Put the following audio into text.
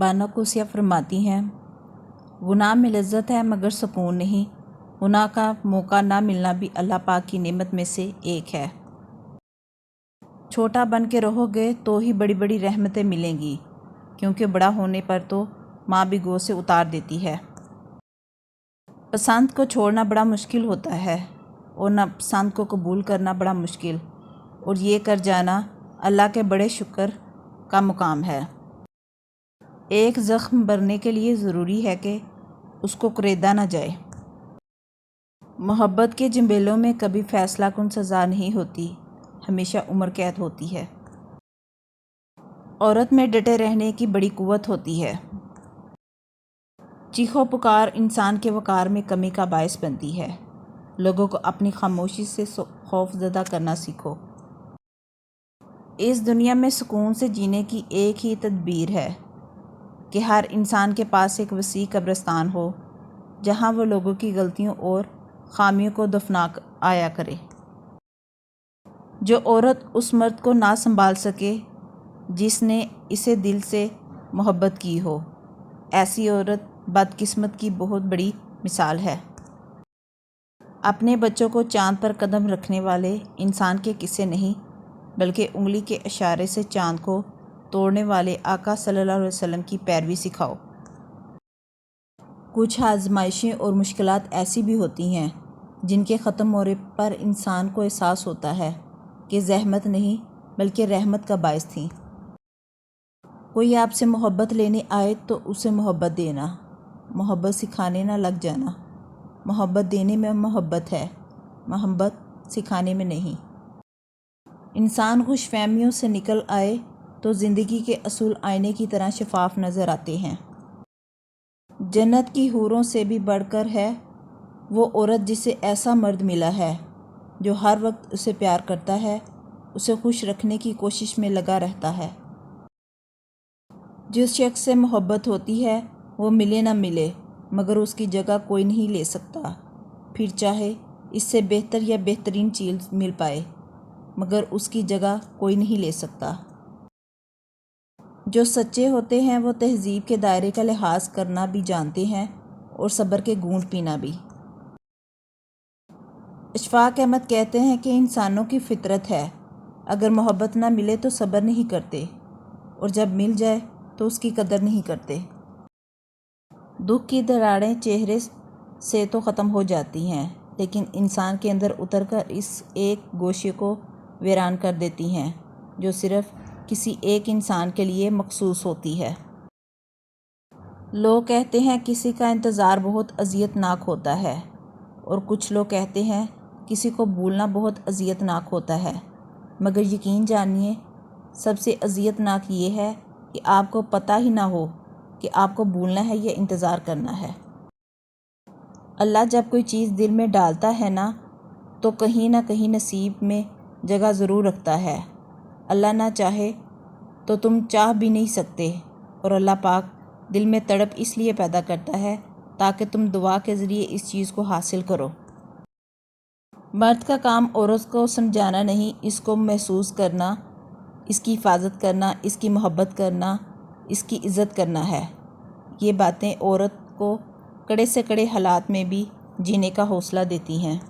बानो कुसिया फरमाती हैं, गुनाह में लज्जत है मगर सुकून नहीं। गुनाह का मौका ना मिलना भी अल्लाह पाक की नेमत में से एक है। छोटा बन के रहोगे तो ही बड़ी बड़ी रहमतें मिलेंगी, क्योंकि बड़ा होने पर तो माँ भी गोद से उतार देती है। पसंद को छोड़ना बड़ा मुश्किल होता है और नापसंद को कबूल करना बड़ा मुश्किल, और ये कर जाना अल्लाह के बड़े शुक्र का मुकाम है। एक ज़ख्म भरने के लिए ज़रूरी है कि उसको कुरेदा ना जाए। मोहब्बत के जंबेलों में कभी फ़ैसला कुन सज़ा नहीं होती, हमेशा उम्र कैद होती है। औरत में डटे रहने की बड़ी कुव्वत होती है। चीखो पुकार इंसान के वक़ार में कमी का बायस बनती है। लोगों को अपनी खामोशी से खौफज़दा करना सीखो। इस दुनिया में सुकून से जीने की एक ही तदबीर है कि हर इंसान के पास एक वसी कब्रिस्तान हो, जहां वो लोगों की गलतियों और खामियों को दफना आया करे। जो औरत उस मर्द को ना संभाल सके जिसने इसे दिल से मोहब्बत की हो, ऐसी औरत बदकिस्मत की बहुत बड़ी मिसाल है। अपने बच्चों को चांद पर कदम रखने वाले इंसान के किस्से नहीं, बल्कि उंगली के इशारे से चांद को तोड़ने वाले आका सल्लल्लाहु अलैहि वसल्लम की पैरवी सिखाओ। कुछ आजमाइशें और मुश्किलात ऐसी भी होती हैं जिनके ख़त्म होने पर इंसान को एहसास होता है कि ज़हमत नहीं बल्कि रहमत का बायस थी। कोई आपसे मोहब्बत लेने आए तो उसे मोहब्बत देना, मोहब्बत सिखाने ना लग जाना। मोहब्बत देने में मोहब्बत है, मोहब्बत सिखाने में नहीं। इंसान खुशफहमियों से निकल आए तो ज़िंदगी के असूल आईने की तरह शफाफ नज़र आते हैं। जन्नत की हूरों से भी बढ़कर है वो औरत जिसे ऐसा मर्द मिला है जो हर वक्त उसे प्यार करता है, उसे खुश रखने की कोशिश में लगा रहता है। जिस शख्स से मोहब्बत होती है वो मिले ना मिले मगर उसकी जगह कोई नहीं ले सकता, फिर चाहे इससे बेहतर या बेहतरीन चीज़ मिल पाए मगर उसकी जगह कोई नहीं ले सकता। जो सच्चे होते हैं वो तहज़ीब के दायरे का लिहाज करना भी जानते हैं और सब्र के घूंट पीना भी। अशफाक अहमद कहते हैं कि इंसानों की फितरत है, अगर मोहब्बत ना मिले तो सब्र नहीं करते, और जब मिल जाए तो उसकी कदर नहीं करते। दुख की दरारें चेहरे से तो ख़त्म हो जाती हैं, लेकिन इंसान के अंदर उतरकर इस एक गोशे को वीरान कर देती हैं जो सिर्फ़ किसी एक इंसान के लिए मखसूस होती है। लोग कहते हैं किसी का इंतज़ार बहुत अज़ियतनाक होता है, और कुछ लोग कहते हैं किसी को भूलना बहुत अज़ियतनाक होता है, मगर यकीन जानिए सबसे अज़ियतनाक ये है कि आपको पता ही ना हो कि आपको भूलना है या इंतज़ार करना है। अल्लाह जब कोई चीज़ दिल में डालता है ना, तो कहीं ना कहीं नसीब में जगह ज़रूर रखता है। अल्लाह ना चाहे तो तुम चाह भी नहीं सकते, और अल्लाह पाक दिल में तड़प इसलिए पैदा करता है ताकि तुम दुआ के ज़रिए इस चीज़ को हासिल करो। मर्द का काम औरत को समझाना नहीं, इसको महसूस करना, इसकी हिफाजत करना, इसकी मोहब्बत करना, इसकी इज़्ज़त करना है। ये बातें औरत को कड़े से कड़े हालात में भी जीने का हौसला देती हैं।